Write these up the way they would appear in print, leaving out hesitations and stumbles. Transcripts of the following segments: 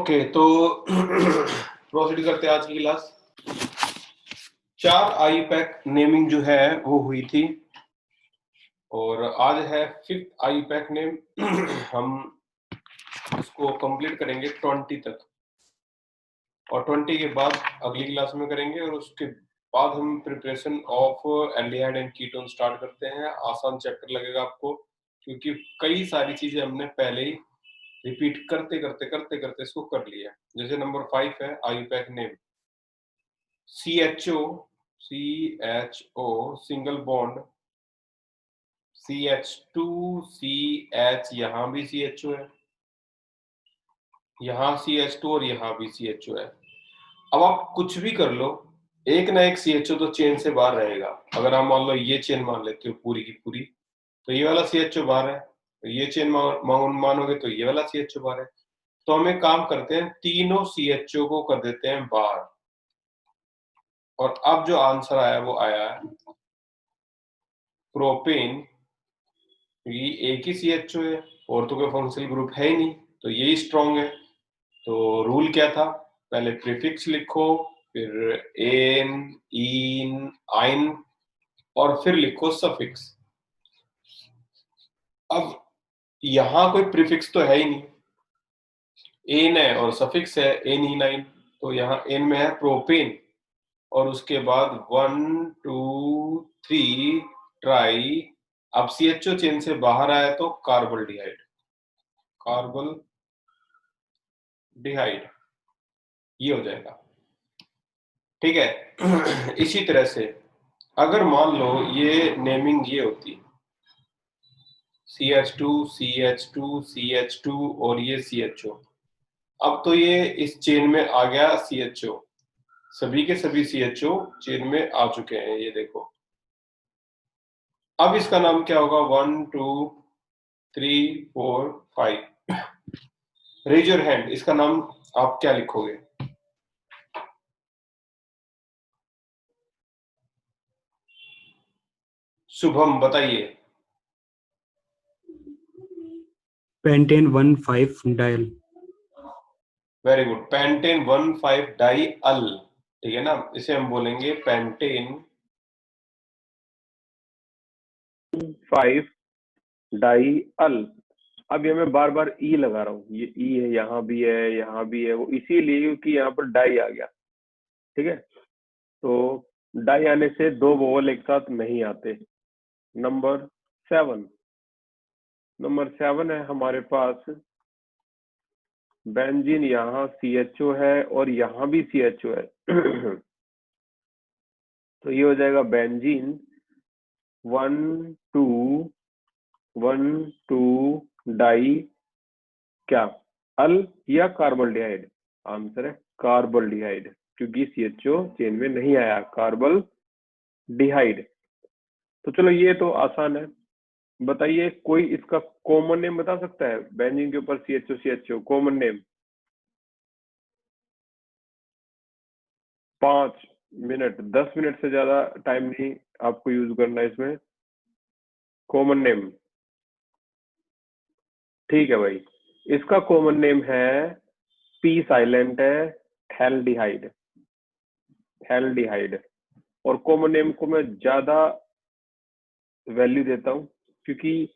Okay तो proceed करते हैं आज की क्लास। 4 आई पैक नेमिंग जो है वो हुई थी और आज है 5th आई पैक नेम। हम इसको कंप्लीट करेंगे 20 तक और 20 के बाद अगली क्लास में करेंगे और उसके बाद हम preparation of aldehyde and ketone start करते हैं। आसान चैप्टर लगेगा आपको क्योंकि कई सारी चीजें हमने पहले ही रिपीट करते करते इसको कर लिया। जैसे नंबर 5 है IUPAC name, CHO single bond CH2CH, यहाँ भी CHO है, यहाँ CH2 और यहाँ भी CHO है। अब आप कुछ भी कर लो, एक ना एक CHO तो चेन से बाहर रहेगा। अगर आप मान लो ये चेन मान लेते हो पूरी की पूरी, तो ये वाला CHO बाहर है, तो ये चेन मानोगे तो ये वाला CHO बाहर है। तो हम एक काम करते हैं, तीनों CHO को कर देते हैं बाहर और अब जो आंसर आया वो आया है प्रोपेन। ये एक ही CHO है और तो कोई फंक्शनल ग्रुप है ही नहीं, तो यही स्ट्रॉन्ग है। तो रूल क्या था, पहले प्रीफिक्स लिखो, फिर एन इन आइन और फिर लिखो सफिक्स। अब यहां कोई प्रीफिक्स तो है ही नहीं, एन है और सफिक्स है एन इन आइन, तो यहाँ एन में है प्रोपेन और उसके बाद 1 2 3 ट्राई। अब CHO चेन से बाहर आया तो कार्बोल्डिहाइड, कार्बोल्डिहाइड ये हो जाएगा। ठीक है। इसी तरह से अगर मान लो ये नेमिंग ये होती CH2 CH2 CH2 और ये CHO, अब तो ये इस चेन में आ गया CHO, सभी के सभी CHO चेन में आ चुके हैं, ये देखो। अब इसका नाम क्या होगा, 1 2 3 4 5। रेज योर हैंड, इसका नाम आप क्या लिखोगे? शुभम बताइए। Pentane 1,5 diol. Very good, pentane 1,5 diol, ठीक है ना। इसे हम बोलेंगे पेंटेन 5 डाई अल। अब ये मैं बार बार ई लगा रहा हूँ, ये ई है, यहाँ भी है, यहाँ भी है, वो इसीलिए क्योंकि यहाँ पर डाई आ गया। ठीक है, तो डाई आने से दो वोवल एक साथ नहीं आते। नंबर 7 है हमारे पास बेंजीन, यहाँ CHO है और यहाँ भी CHO है। तो ये हो जाएगा बेंजीन 1 2 डाई क्या, अल या कार्बोल्डिहाइड? आंसर है कार्बोल्डिहाइड, क्योंकि CHO चेन में नहीं आया, कार्बोल्डिहाइड। तो चलो ये तो आसान है। बताइए कोई इसका कॉमन नेम बता सकता है, बेंजीन के ऊपर CHO common name? 5 minute, 10 minute से ज्यादा टाइम नहीं आपको यूज करना है इसमें। कॉमन नेम, ठीक है भाई, इसका कॉमन नेम है पी साइलेंट है, थैल्डिहाइड। थैल्डिहाइड। और कॉमन नेम को मैं ज्यादा वैल्यू देता हूँ क्योंकि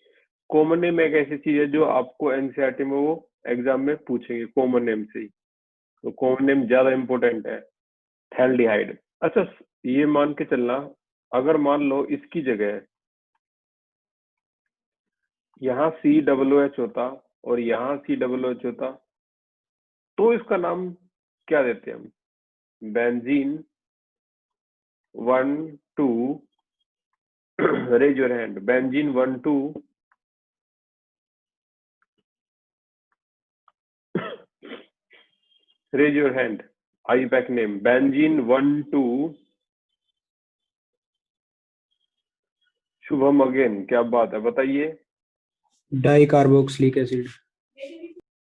कॉमन नेम एक ऐसी चीज है जो आपको एनसीईआरटी में वो एग्जाम में पूछेंगे कॉमन नेम से ही, तो कॉमन नेम ज्यादा इंपॉर्टेंट है, थैल्डिहाइड। अच्छा ये मान के चलना, अगर मान लो इसकी जगह यहाँ COOH होता और यहाँ COOH होता, तो इसका नाम क्या देते हम? Benzene 1 2 raise your hand, benzene 1 2 raise your hand. IUPAC name benzene 1 2। Shubham again, क्या बात है, बताइए। Di carboxylic acid.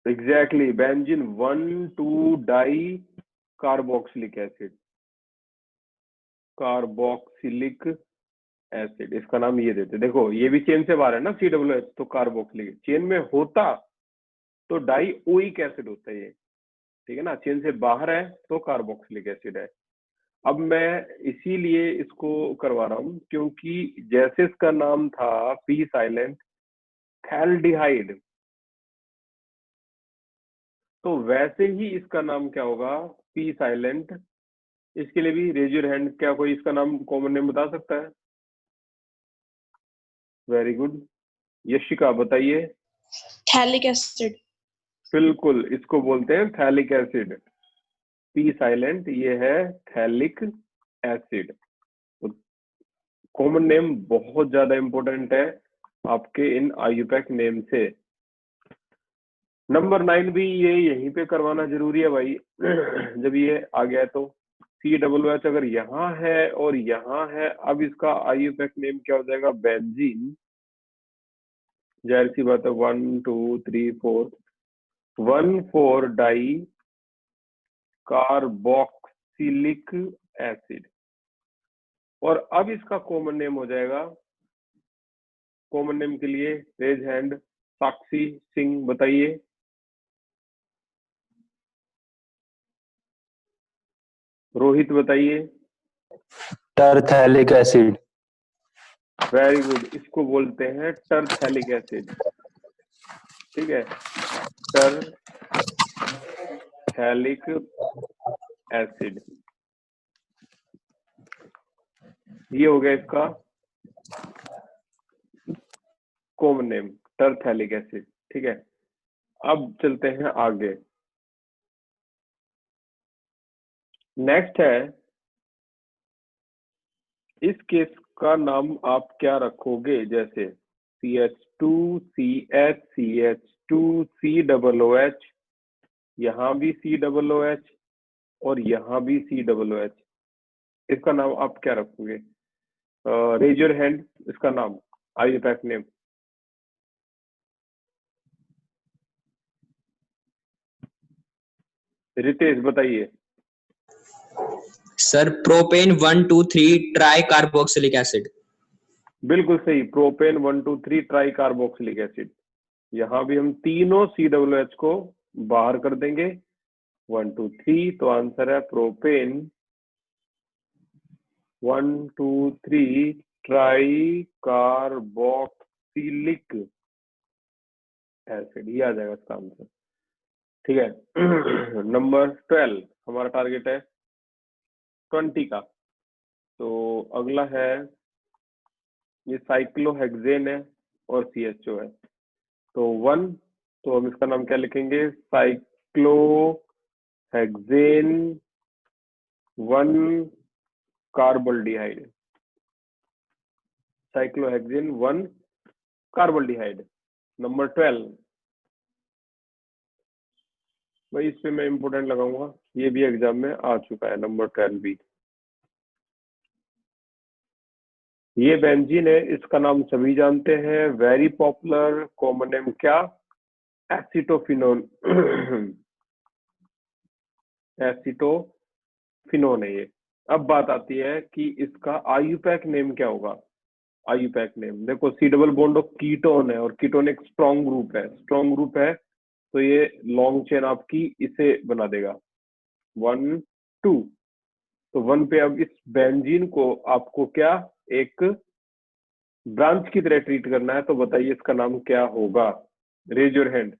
Exactly, benzene 1 2 di carboxylic acid, carboxylic acid, इसका नाम ये देते। देखो ये भी चेन से बाहर है ना COOH, तो कार्बोक्सिलिक। चेन में होता तो डाई ओइक एसिड होता है ये, ठीक है ना, चेन से बाहर है तो कार्बोक्सिलिक एसिड है। अब मैं इसीलिए इसको करवा रहा हूं क्योंकि जैसे इसका नाम था पी साइलेंट थैल्डिहाइड, तो वैसे ही इसका नाम क्या होगा, पी साइलेंट। इसके लिए भी रेज योर हैंड, क्या कोई इसका नाम कॉमन नेम बता सकता है? वेरी गुड, यशिका बताइए। Phthalic acid. बिल्कुल, इसको बोलते हैं थैलिक एसिड। पी साइलेंट ये है थैलिक एसिड। कॉमन नेम बहुत ज्यादा इंपॉर्टेंट है आपके इन आईयूपैक नेम से। नंबर 9 भी ये यहीं पे करवाना जरूरी है भाई। जब ये आ गया तो COOH अगर यहाँ है और यहाँ है, अब इसका आईयूपैक नेम क्या हो जाएगा, बेंजीन। जाहिर सी बात है, 1 2 3 4 1,4 डाई कार्बोक्सिलिक एसिड। और अब इसका कॉमन नेम हो जाएगा, कॉमन नेम के लिए रेज हैंड, साक्षी सिंह बताइए। रोहित बताइए। टरथैलिक एसिड। वेरी गुड, इसको बोलते हैं टरथैलिक एसिड। ठीक है, टरथैलिक एसिड, ये हो गया इसका कॉमन नेम, टरथैलिक एसिड। ठीक है, अब चलते हैं आगे। नेक्स्ट है, इस केस का नाम आप क्या रखोगे, जैसे CH2CH CH2COOH, यहाँ भी COOH और यहाँ भी COOH, इसका नाम आप क्या रखोगे? रेज योर हैंड, इसका नाम, आईयूपैक नेम। रितेश बताइए। Sir propane 1 2 3 tricarboxylic acid. बिल्कुल सही, प्रोपेन 1 2 3 ट्राई कार्बोक्सिलिक एसिड। यहाँ भी हम तीनों COOH को बाहर कर देंगे, 1 2 3, तो आंसर है प्रोपेन 1 2 3 ट्राई कार्बोक्सिलिक एसिड, ये आ जाएगा इसका आंसर। ठीक है। नंबर 12 हमारा टारगेट है 20 का। तो अगला है, ये साइक्लोहेक्सेन है और CHO है, तो 1, तो हम इसका नाम क्या लिखेंगे, साइक्लोहेक्सेन 1 कार्बल्डिहाइड। साइक्लोहेक्सेन 1 कार्बल्डिहाइड। नंबर 12 भाई, इस पे मैं इंपोर्टेंट लगाऊंगा, ये भी एग्जाम में आ चुका है, नंबर 12 भी। ये बेंजीन है, इसका नाम सभी जानते हैं, वेरी पॉपुलर। कॉमन नेम क्या, एसिटोफिनोन। एसिटोफिनोन है ये। अब बात आती है कि इसका आईयूपैक नेम क्या होगा। आईयूपैक नेम देखो, C double bond of ketone है और कीटोन एक स्ट्रॉन्ग ग्रुप है, स्ट्रॉन्ग ग्रुप है तो ये लॉन्ग चेन आपकी इसे बना देगा, 1 2। तो 1 पे अब इस बेंजीन को आपको क्या एक ब्रांच की तरह ट्रीट करना है, तो बताइए इसका नाम क्या होगा, raise your hand.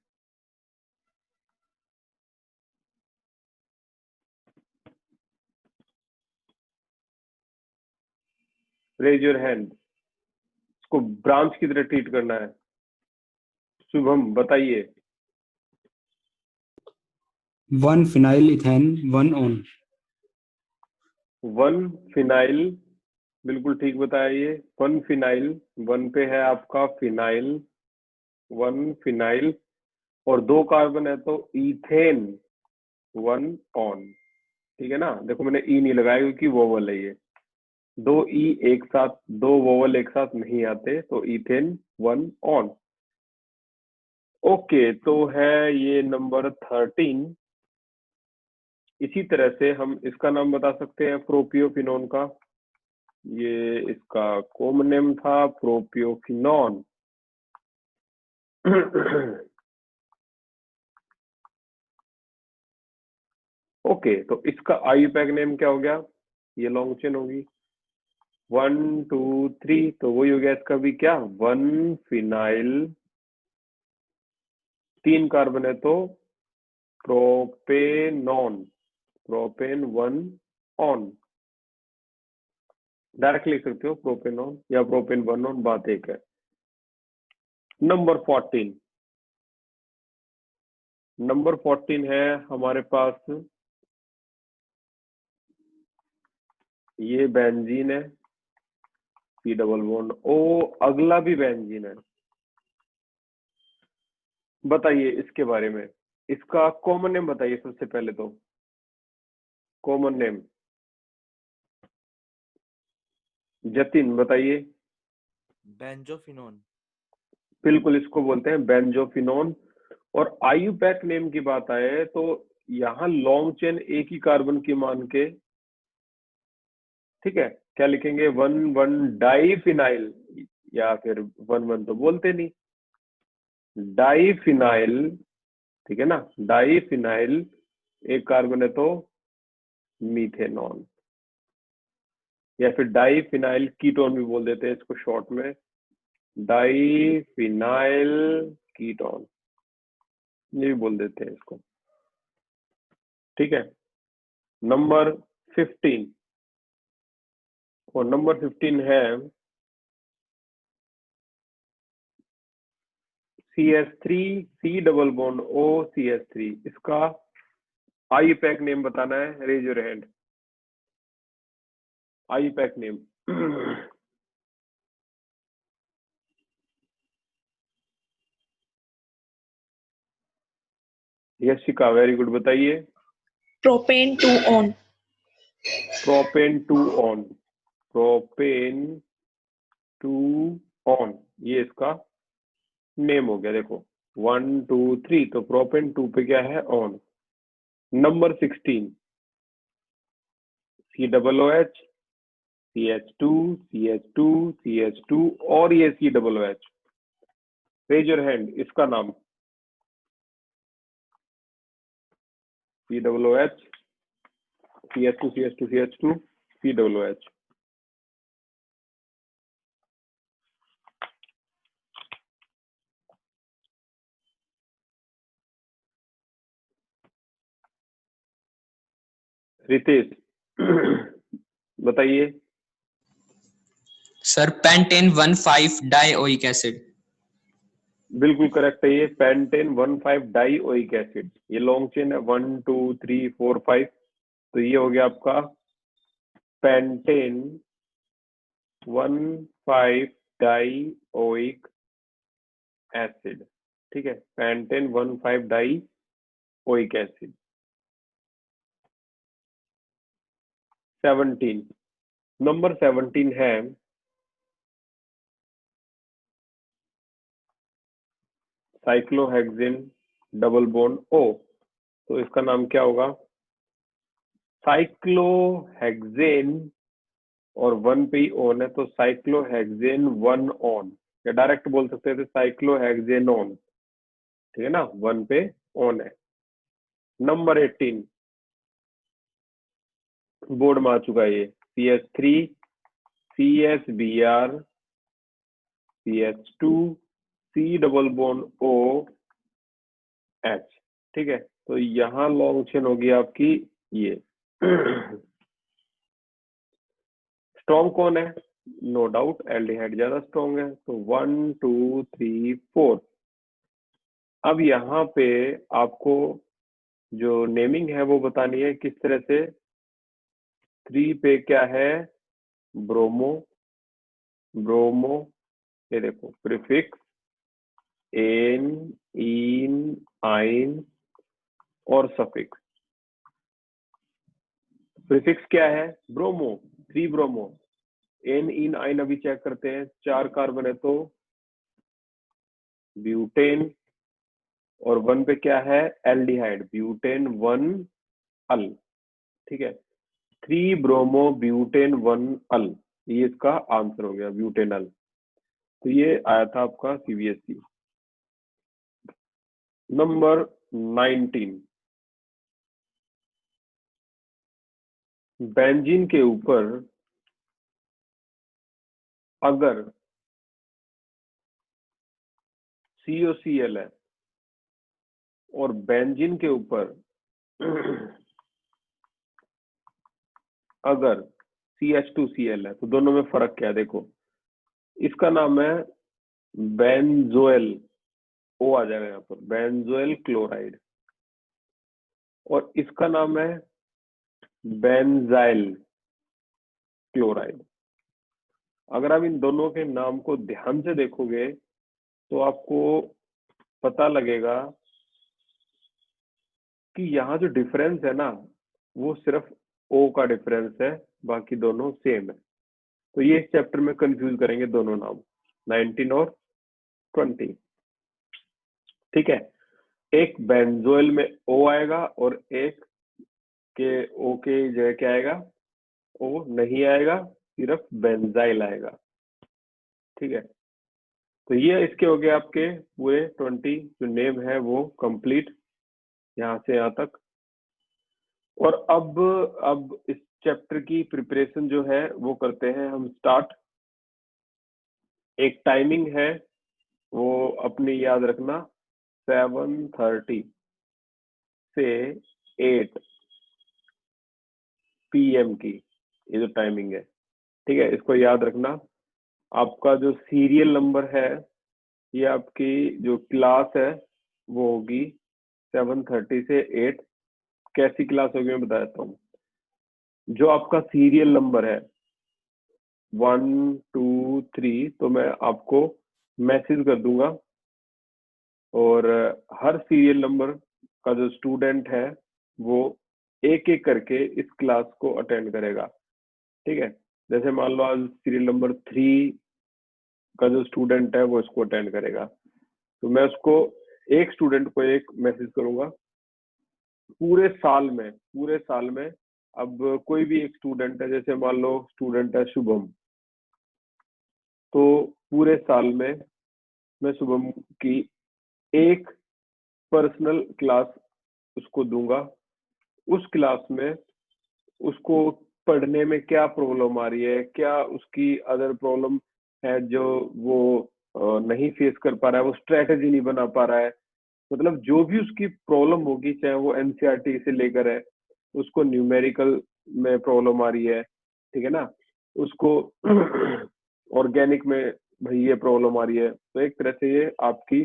Raise your hand, इसको ब्रांच की तरह ट्रीट करना है। शुभम बताइए। 1 फिनाइल इथेन 1 ऑन। 1 फिनाइल, बिल्कुल ठीक बताया ये, 1 फिनाइल, 1 पे है आपका फिनाइल, 1 फिनाइल, और 2 कार्बन है तो इथेन 1 ऑन। ठीक है ना, देखो मैंने ई नहीं लगाया क्योंकि वोवल है ये, 2 ई एक साथ, 2 वोवल एक साथ नहीं आते, तो इथेन 1 ऑन। ओके, तो है ये नंबर 13। इसी तरह से हम इसका नाम बता सकते हैं प्रोपियोफिनोन का, ये इसका कॉमन नेम था प्रोपियोफिनोन। ओके, तो इसका आईयूपैक नेम क्या हो गया? ये लॉन्ग चेन होगी 1 2 3, तो वही हो गया इसका भी क्या, 1 फिनाइल, 3 कार्बन है तो प्रोपेनॉन, प्रोपेन 1 ऑन, डायरेक्ट लिख सकते हो प्रोपेनॉन या प्रोपेन 1 ऑन, बात एक है। नंबर 14, नंबर 14 है हमारे पास, ये बेंजीन है, सी डबल बॉन्ड ओ, अगला भी बेंजीन है। बताइए इसके बारे में, इसका कॉमन नेम बताइए सबसे पहले तो, कॉमन नेम जतिन बताइए। बेंजोफिनोन। बिल्कुल, इसको बोलते हैं बेंजोफिनोन। और आईयूपैक नेम की बात आए तो यहाँ लॉन्ग चेन एक ही कार्बन की मान के, ठीक है, क्या लिखेंगे, 1 डाईफिनाइल, या फिर 1 तो बोलते नहीं, डाईफिनाइल, ठीक है ना, डाईफिनाइल एक कार्बन है तो मीथेनॉन, या फिर डाईफिनाइल कीटोन भी बोल देते हैं इसको शॉर्ट में, डाईफिनाइल कीटोन, ये भी बोल देते हैं इसको, ठीक है। नंबर 15, और नंबर 15 है CH3 C double bond O CH3, इसका आईयूपैक नेम बताना है, raise your hand, IUPAC name. Yashika very good, बताइए। Propane 2 on. Propane 2 on, propane 2 on, ये इसका नेम हो गया। देखो 1 2 3, तो प्रोपेन 2 पे क्या है, on. Number 16, COOH CH2 CH2 CH2 और ये COOH, रेज योर हैंड, इसका नाम COOH CH2 CH2 CH2 COOH। Ritesh बताइए। Sir pentane 1,5 dioic acid. बिल्कुल करेक्ट है, ये पेंटेन 1,5 डाइओइक एसिड, ये लॉन्ग चेन है 1 2 3 4 5, तो ये हो गया आपका पेंटेन 1,5 डाइओइक एसिड, ठीक है, पेंटेन 1,5 डाइओइक एसिड। 17, नंबर 17 है साइक्लोहेक्सेन डबल बॉन्ड O, तो इसका नाम क्या होगा, साइक्लोहेक्सेन, और 1 पे ही ऑन है तो साइक्लोहेक्सेन 1 ऑन, या डायरेक्ट बोल सकते थे साइक्लोहेक्सेनॉन, ठीक है ना, 1 पे ऑन है। नंबर 18 बोर्ड में आ चुका है ये, CH3 CSBr CH2 C double bond O H, ठीक है, तो यहाँ लॉन्ग चेन होगी आपकी ये। स्ट्रॉन्ग कौन है, नो डाउट एल्डिहाइड ज्यादा स्ट्रॉन्ग है, तो 1 2 3 4। अब यहाँ पे आपको जो नेमिंग है वो बतानी है किस तरह से। 3 पे क्या है, ब्रोमो, ब्रोमो, ये देखो प्रीफिक्स एन इन आइन और सफिक्स। प्रीफिक्स क्या है, ब्रोमो, 3 ब्रोमो, एन इन आइन अभी चेक करते हैं, 4 कार्बन है तो ब्यूटेन, और 1 पे क्या है, एल्डिहाइड, ब्यूटेन 1 अल, ठीक है, 3 ब्रोमो ब्यूटेन 1 अल, ये इसका आंसर हो गया, ब्यूटेनल। तो ये आया था आपका CBSE। नंबर 19, बेंजीन के ऊपर अगर COCl है और बेंजीन के ऊपर अगर CH2Cl है, तो दोनों में फर्क क्या है? देखो, इसका नाम है बेंजोइल, ओ आ जाएगा यहाँ पर, बेंजोइल क्लोराइड, और इसका नाम है बेंजाइल क्लोराइड। अगर आप इन दोनों के नाम को ध्यान से देखोगे तो आपको पता लगेगा कि यहाँ जो डिफरेंस है ना, वो सिर्फ ओ का डिफरेंस है, बाकी दोनों सेम है। तो ये इस चैप्टर में कंफ्यूज करेंगे दोनों नाम, 19 और 20। ठीक है, एक बेंजोइल में ओ आएगा और एक के ओ के जगह क्या आएगा? ओ नहीं आएगा, सिर्फ बेंजाइल आएगा। ठीक है, तो ये इसके हो गए आपके पूरे 20 जो नेम है वो कंप्लीट यहाँ से यहाँ तक। और अब इस चैप्टर की प्रिपरेशन जो है वो करते हैं हम स्टार्ट। एक टाइमिंग है वो अपनी याद रखना, 7:30 से 8 PM की ये जो टाइमिंग है। ठीक है, इसको याद रखना। आपका जो सीरियल नंबर है, ये आपकी जो क्लास है वो होगी 7:30 से 8। कैसी क्लास होगी मैं बता देता हूँ। जो आपका सीरियल नंबर है 1 2 3, तो मैं आपको मैसेज कर दूंगा और हर सीरियल नंबर का जो स्टूडेंट है वो एक एक करके इस क्लास को अटेंड करेगा। ठीक है, जैसे मान लो आज सीरियल नंबर 3 का जो स्टूडेंट है वो इसको अटेंड करेगा, तो मैं उसको एक स्टूडेंट को एक मैसेज करूंगा पूरे साल में। अब कोई भी एक स्टूडेंट है, जैसे मान लो स्टूडेंट है शुभम, तो पूरे साल में मैं शुभम की एक पर्सनल क्लास उसको दूंगा। उस क्लास में उसको पढ़ने में क्या प्रॉब्लम आ रही है, क्या उसकी अदर प्रॉब्लम है जो वो नहीं फेस कर पा रहा है, वो स्ट्रेटेजी नहीं बना पा रहा है, मतलब जो भी उसकी प्रॉब्लम होगी, चाहे वो NCERT से लेकर है, उसको न्यूमेरिकल में प्रॉब्लम आ रही है, ठीक है ना, उसको ऑर्गेनिक में भाई ये प्रॉब्लम आ रही है, तो एक तरह से ये आपकी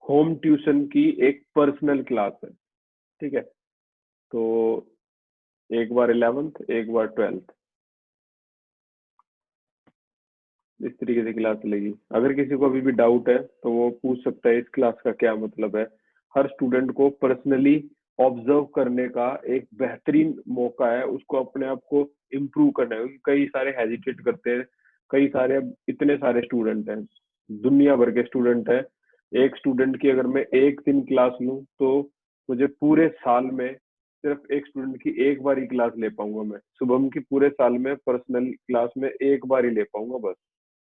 होम ट्यूशन की एक पर्सनल क्लास है। ठीक है, तो एक बार 11th एक बार 12th, इस तरीके से क्लास चलेगी। अगर किसी को अभी भी डाउट है तो वो पूछ सकता है इस क्लास का क्या मतलब है। हर स्टूडेंट को पर्सनली ऑब्जर्व करने का एक बेहतरीन मौका है, उसको अपने आप को इम्प्रूव करना है, क्योंकि कई सारे हेजिटेट करते हैं, कई सारे, अब इतने सारे स्टूडेंट हैं, दुनिया भर के स्टूडेंट हैं। एक स्टूडेंट की अगर मैं एक दिन क्लास लूँ तो मुझे पूरे साल में सिर्फ एक स्टूडेंट की एक बार ही क्लास ले पाऊंगा। मैं शुभम की पूरे साल में पर्सनल क्लास में एक बार ही ले पाऊंगा बस।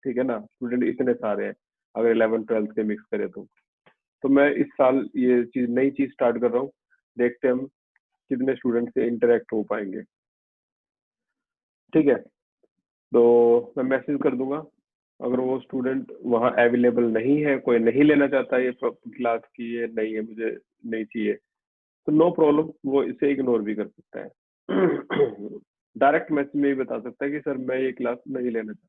ठीक है ना, स्टूडेंट इतने सारे हैं, अगर 11th 12th के मिक्स करें तो मैं इस साल ये चीज नई चीज स्टार्ट कर रहा हूँ, देखते हैं हम कितने स्टूडेंट से इंटरेक्ट हो पाएंगे। ठीक है, तो मैं मैसेज कर दूंगा, अगर वो स्टूडेंट वहाँ अवेलेबल नहीं है, कोई नहीं लेना चाहता ये क्लास की, ये नहीं है, मुझे नहीं चाहिए, तो नो प्रॉब्लम, वो इसे इग्नोर भी कर सकता है। डायरेक्ट मैसेज में ही बता सकता है कि सर मैं ये क्लास नहीं लेना चाहता।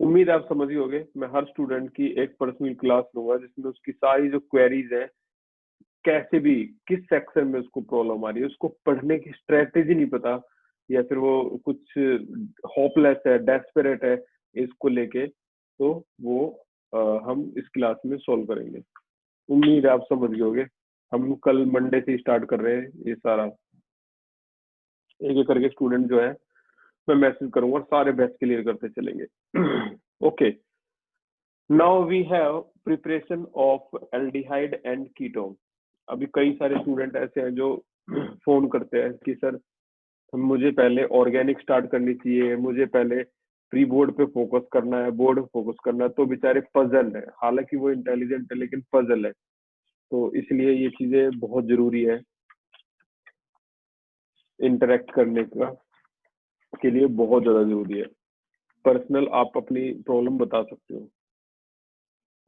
उम्मीद आप समझ ही होंगे, मैं हर स्टूडेंट की एक पर्सनल क्लास लूंगा जिसमें उसकी सारी जो क्वेरीज है, कैसे भी किस सेक्शन में उसको प्रॉब्लम आ रही है, उसको पढ़ने की स्ट्रेटेजी नहीं पता, या फिर वो कुछ होपलेस है, डेस्परेट है इसको लेके, तो वो हम इस क्लास में सॉल्व करेंगे। उम्मीद है आप समझ गए होंगे। हम कल मंडे से स्टार्ट कर रहे हैं ये सारा, एक एक करके स्टूडेंट जो है मैं मैसेज करूंगा और सारे बैच क्लियर करते चलेंगे। Okay, now we have preparation of aldehyde and ketone. अभी कई सारे स्टूडेंट ऐसे हैं जो फोन करते हैं कि सर मुझे पहले ऑर्गेनिक स्टार्ट करनी चाहिए, मुझे पहले प्री बोर्ड पे फोकस करना है, बोर्ड पे फोकस करना है, तो बेचारे पजल है, हालांकि वो इंटेलिजेंट है लेकिन पजल है, तो इसलिए ये चीजें बहुत जरूरी है। इंटरेक्ट करने का के लिए बहुत ज्यादा जरूरी है। पर्सनल आप अपनी प्रॉब्लम बता सकते हो,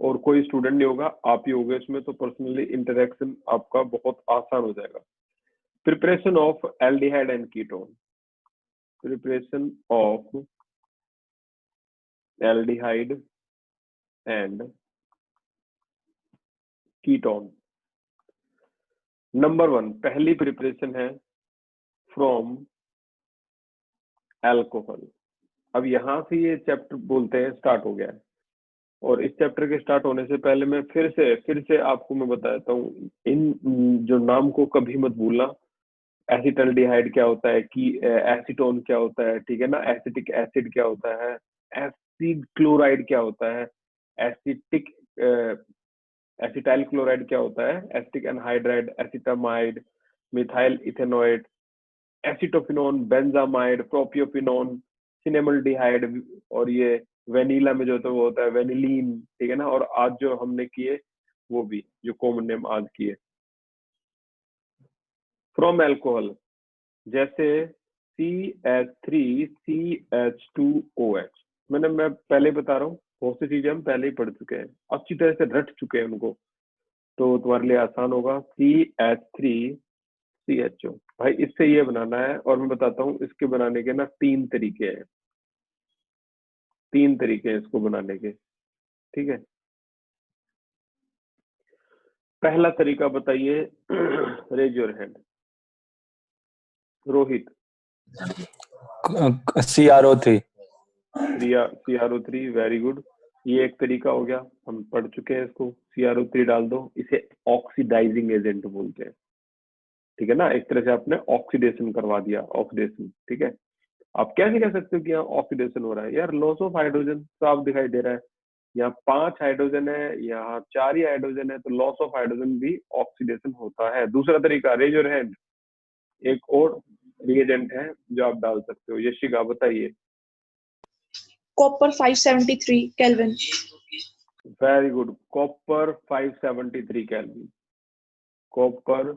और कोई स्टूडेंट नहीं होगा, आप ही होगे इसमें, तो पर्सनली इंटरेक्शन आपका बहुत आसान हो जाएगा। Preparation of aldehyde and ketone, preparation of aldehyde and ketone. Number 1 पहली प्रिपरेशन है फ्रॉम अल्कोहल। अब यहां से ये चैप्टर बोलते हैं स्टार्ट हो गया है, और इस चैप्टर के स्टार्ट होने से पहले मैं फिर से आपको मैं बताता हूँ, इन जो नाम को कभी मत भूलना। एसिटल्डिहाइड क्या होता है, कि एसीटोन क्या होता है, ठीक है ना, एसिटिक एसिड क्या होता है, एसिड क्लोराइड क्या होता है, एसिटिक एसिटाइल क्लोराइड क्या होता है, acetic anhydride, acetamide, methyl ethanoate, acetophenone, benzamide, propiophenone, cinnamaldehyde, और ये वेनिला में जो होता है वो होता है वेनिलीन, ठीक है ना। और आज जो हमने किए वो भी जो कॉमन नेम आज किए फ्रॉम अल्कोहल, जैसे CH3CH2OH। मैं पहले बता रहा हूँ, बहुत सी चीजें हम पहले ही पढ़ चुके हैं, अच्छी तरह से रट चुके हैं उनको, तो तुम्हारे लिए आसान होगा। CH3CHO, भाई इससे ये बनाना है, और मैं बताता हूँ इसके बनाने के ना 3 तरीके हैं, 3 तरीके हैं इसको बनाने के, ठीक है। पहला तरीका बताइए, raise your hand. Rohit. CrO3। CrO3, very good. ये एक तरीका हो गया, हम पढ़ चुके हैं इसको। CrO3 डाल दो, इसे ऑक्सीडाइजिंग एजेंट बोलते हैं, ठीक है ना। एक तरह से आपने ऑक्सीडेशन करवा दिया, ऑक्सीडेशन, ठीक है। आप कैसे कह सकते हो कि यहाँ ऑक्सीडेशन हो रहा है, यार लॉस ऑफ हाइड्रोजन साफ दिखाई दे रहा है, यहाँ 5 हाइड्रोजन है, यहाँ 4 ही हाइड्रोजन है, तो लॉस ऑफ हाइड्रोजन भी ऑक्सीडेशन होता है। दूसरा तरीका, रेज योर हैंड, एक और रिएजेंट है जो आप डाल सकते हो। यशिका बताइए। Copper 573 Kelvin. Very good, copper 573 kelvin, copper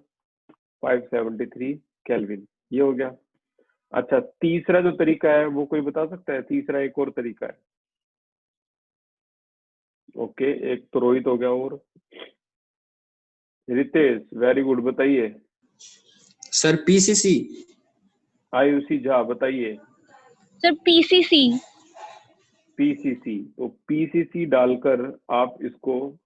573 kelvin, ये हो गया। अच्छा, तीसरा जो तरीका है वो कोई बता सकता है? तीसरा एक और तरीका है। ओके, एक तो रोहित हो गया, और रितेश, वेरी गुड, बताइए। Sir PCC। आयुषी झा बताइए। Sir, PCC. PCC, तो PCC डालकर आप इसको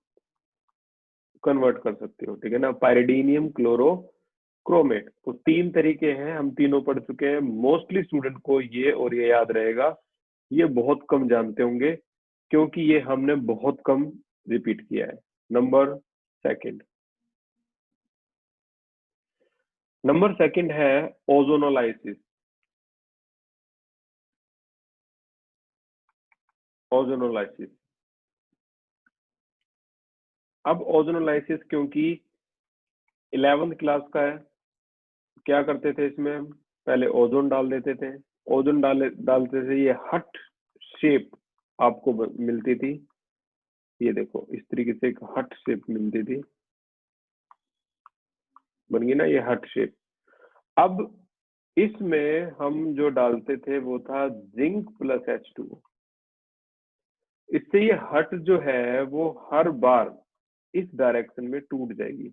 कन्वर्ट कर सकते हो, ठीक है ना, पायरिडीनियम क्लोरोक्रोमेट। तो 3 तरीके हैं, हम तीनों पढ़ चुके हैं। मोस्टली स्टूडेंट को ये और ये याद रहेगा, ये बहुत कम जानते होंगे क्योंकि ये हमने बहुत कम रिपीट किया है। नंबर सेकंड है ओजोनोलाइसिस। ओजोनोलाइसिस, अब ओजोनोलाइसिस क्योंकि 11th क्लास का है, क्या करते थे इसमें हम? पहले ओजोन डाल देते थे, ओजोन डालते थे, ये हट शेप आपको मिलती थी। ये देखो, इस तरीके से एक हट शेप मिलती थी, बन गई ना ये हट शेप। अब इसमें हम जो डालते थे वो था जिंक प्लस H2O। इससे ये हट जो है वो हर बार इस डायरेक्शन में टूट जाएगी,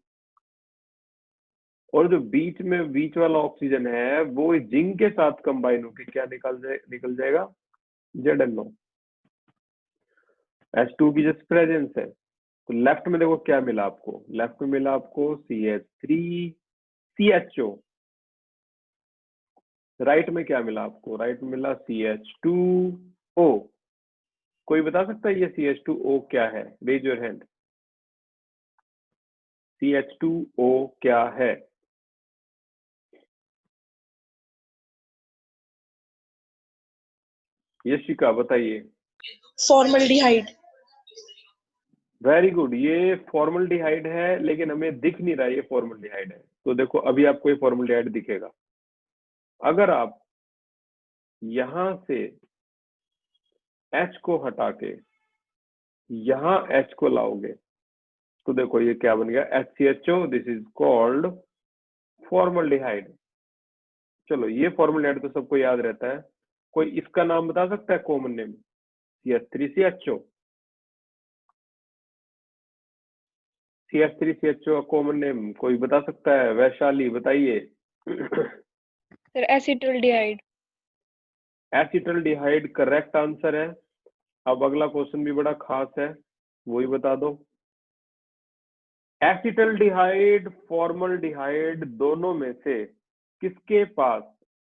और जो बीच वाला ऑक्सीजन है वो जिंक के साथ कंबाइन होकर क्या निकल जाएगा? ZNO। H2 की जस्ट प्रेजेंस है, तो लेफ्ट में देखो क्या मिला आपको, लेफ्ट में मिला आपको CH3CHO। राइट में क्या मिला आपको? राइट में मिला CH2O। कोई बता सकता है ये CH2O क्या है? Raise your hand. CH2O क्या है? यशिका बताइए। Formaldehyde. वेरी गुड, ये फॉर्मल्डिहाइड है, लेकिन हमें दिख नहीं रहा ये फॉर्मल्डिहाइड है। तो देखो अभी आपको ये फॉर्मल्डिहाइड दिखेगा। अगर आप यहां से H को हटा के यहां H को लाओगे तो देखो ये क्या बन गया? HCHO। This is called formaldehyde. चलो ये फॉर्मूलेट तो सबको याद रहता है, कोई इसका नाम बता सकता है कॉमन नेम? CH3CHO, CH3CHO का कॉमन नेम कोई बता सकता है? वैशाली बताइए। Sir acetaldehyde. Acetaldehyde correct answer है। अब अगला क्वेश्चन भी बड़ा खास है, वही बता दो। एसिटल्डिहाइड फॉर्मल्डिहाइड दोनों में से किसके पास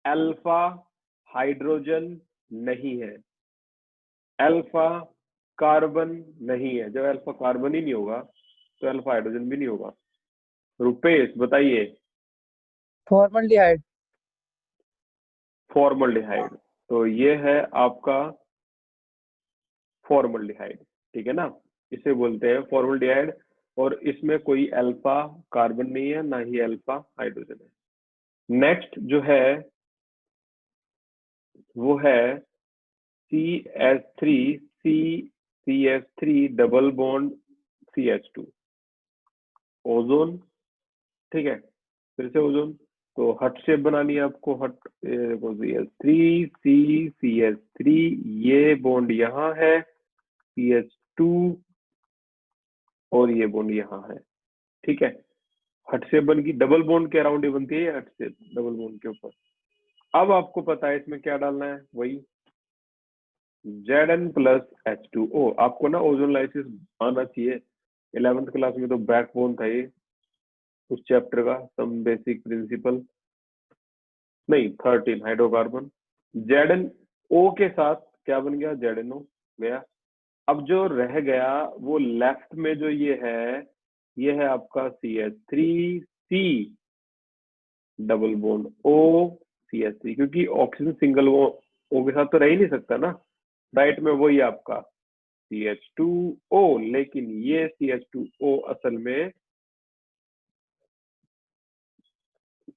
अल्फा हाइड्रोजन नहीं है? अल्फा कार्बन नहीं है। जब अल्फा कार्बन ही नहीं होगा तो अल्फा हाइड्रोजन भी नहीं होगा। रुपेश बताइए। फॉर्मल्डिहाइड। फॉर्मल्डिहाइड, तो ये है आपका फॉर्मल्डिहाइड, ठीक है ना, इसे बोलते हैं फॉर्मल्डिहाइड। और इसमें कोई अल्फा कार्बन नहीं है, ना ही अल्फा हाइड्रोजन है। नेक्स्ट जो है वो है CH3 double bond CH2, ozone, ठीक है। फिर से ओजोन, तो हट शेप बनानी है आपको। हट, देखो CH3 ये बॉन्ड यहाँ है, CH2 और ये बॉन्ड यहाँ है, ठीक है। हट शेप बन गई। डबल बॉन्ड के अराउंड ही बनती है हट शेप, डबल बॉन्ड के ऊपर। अब आपको पता है इसमें क्या डालना है, वही Zn+H2O। आपको ना ओजोन लाइसिस आना चाहिए, 11th क्लास में तो बैकबोन था ये उस चैप्टर का, सम बेसिक प्रिंसिपल, नहीं 13 हाइड्रोकार्बन। ZnO के साथ क्या बन गया? ZnO गया। अब जो रह गया वो लेफ्ट में जो ये है आपका CH3C double bond O CH3, क्योंकि ऑक्सीजन सिंगल वो O के साथ तो रह ही नहीं सकता ना। राइट में वही आपका CH2O, लेकिन ये CH2O असल में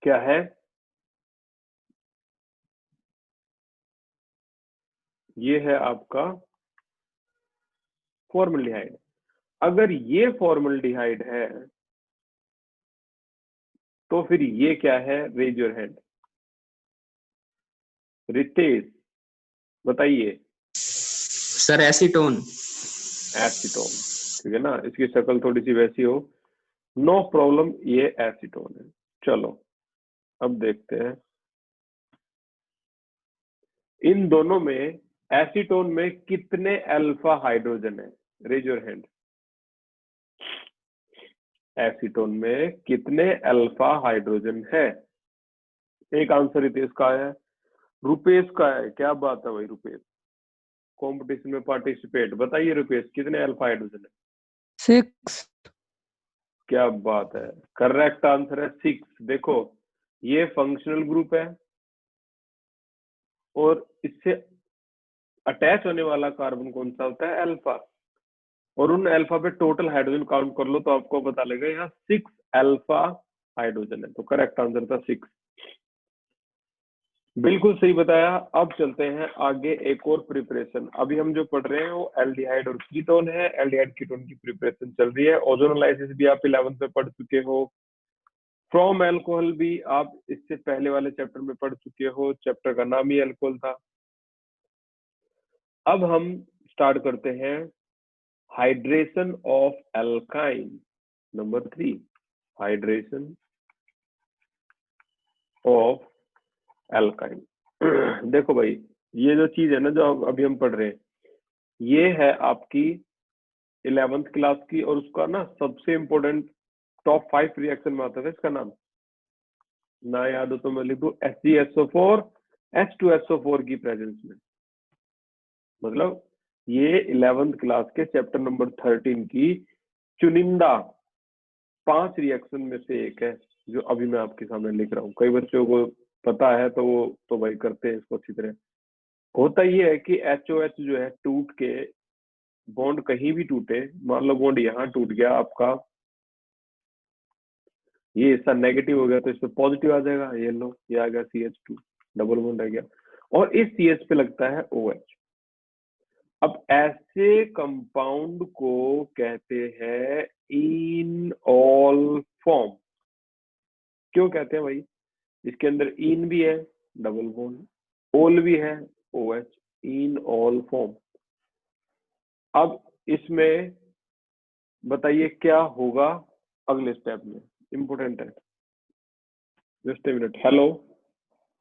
क्या है? ये है आपका फॉर्मल्डिहाइड। अगर ये फॉर्मल्डिहाइड है तो फिर ये क्या है? Raise your hand. रितेश बताइए। Sir acetone. एसीटोन, ठीक है ना, इसकी शक्ल थोड़ी सी वैसी हो, नो प्रॉब्लम, ये एसीटोन है। चलो अब देखते हैं इन दोनों में, एसीटोन में कितने अल्फा हाइड्रोजन है? Raise your hand. एसीटोन में कितने अल्फा हाइड्रोजन है? एक आंसर रितेश का है, रुपेश का है। क्या बात है भाई रुपेश, कंपटीशन में पार्टिसिपेट। बताइए रुपेश, कितने अल्फा हाइड्रोजन है? 6। क्या बात है, करेक्ट आंसर है 6। देखो ये फंक्शनल ग्रुप है और इससे अटैच होने वाला कार्बन कौन सा होता है? अल्फा। और उन अल्फा पे टोटल हाइड्रोजन काउंट कर लो तो आपको पता लगेगा यहाँ 6 अल्फा हाइड्रोजन है। तो करेक्ट आंसर था 6। बिल्कुल सही बताया। अब चलते हैं आगे, एक और प्रिपरेशन। अभी हम जो पढ़ रहे हैं वो एल्डिहाइड और कीटोन है। एल्डिहाइड कीटोन की प्रिपरेशन चल रही है। ओजोनोलाइसिस भी आप 11th में पढ़ चुके हो। फ्रॉम अल्कोहल भी आप इससे पहले वाले चैप्टर में पढ़ चुके हो, चैप्टर का नाम ही अल्कोहल था। अब हम स्टार्ट करते हैं hydration of alkyne, number 3, hydration of alkyne. देखो भाई, ये जो चीज है ना जो अभी हम पढ़ रहे हैं, ये है आपकी 11th क्लास की, और उसका ना सबसे इंपॉर्टेंट टॉप 5 रिएक्शन में आता था। इसका नाम ना याद हो तो मैं लिख दूं, HgSO4 H2SO4 की प्रेजेंस में। मतलब ये 11th क्लास के चैप्टर नंबर 13 की चुनिंदा 5 रिएक्शन में से एक है जो अभी मैं आपके सामने लिख रहा हूँ। कई बच्चों को पता है तो वो तो भाई करते हैं इसको अच्छी तरह। होता ये है कि HOH जो है टूट के, बॉन्ड कहीं भी टूटे, मान लो बॉन्ड यहाँ टूट गया आपका, ये हिस्सा नेगेटिव हो गया तो इस पे पॉजिटिव आ जाएगा। ये लो, ये आ गया CH2, डबल बॉन्ड रह गया, और इस CH पे लगता है OH। अब ऐसे कंपाउंड को कहते हैं इनऑल फॉर्म। क्यों कहते हैं भाई? इसके अंदर इन भी है डबल बॉन्ड, ऑल भी है OH, इन ऑल फॉर्म। अब इसमें बताइए क्या होगा अगले स्टेप में, इंपॉर्टेंट है। Just a minute. Hello.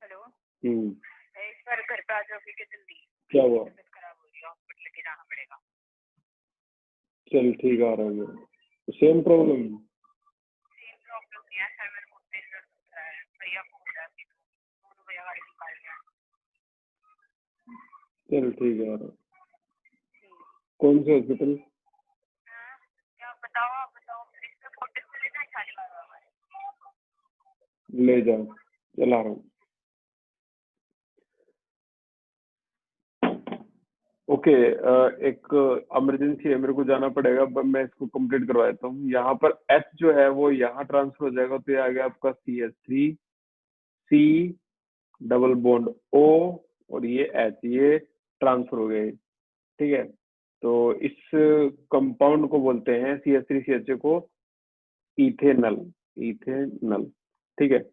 Hello, hmm. एक बार घर पे आ जाओगे कि जल्दी? क्या हुआ? तबीयत खराब हो रही है, हॉस्पिटल लेके जाना पड़ेगा। चल ठीक है, आ रहा हूँ। Same problem? सेम प्रॉब्लम नहीं है सर, मेरे को पेट दर्द हो रहा है, भैया को हो रहा है, दोनों भैया गाड़ी निकाल गया। चल ठीक है, आ रहा हूँ। कौन से हॉस्पिटल? क्या बताओ, आप बताओ, इसमें फोटो से लेना शालीमार हमारे। ले जाओ, चला रहा हूँ। ओके, एक इमरजेंसी है, मेरे को जाना पड़ेगा, मैं इसको कंप्लीट करवा देता हूँ। यहाँ पर H जो है वो यहाँ ट्रांसफर हो जाएगा, तो ये आ गया आपका CH3, C double bond O, और ये H, ये ट्रांसफर हो गए। ठीक है, तो इस कंपाउंड को बोलते हैं CH3CH को इथेनल। इथेनल, ठीक है।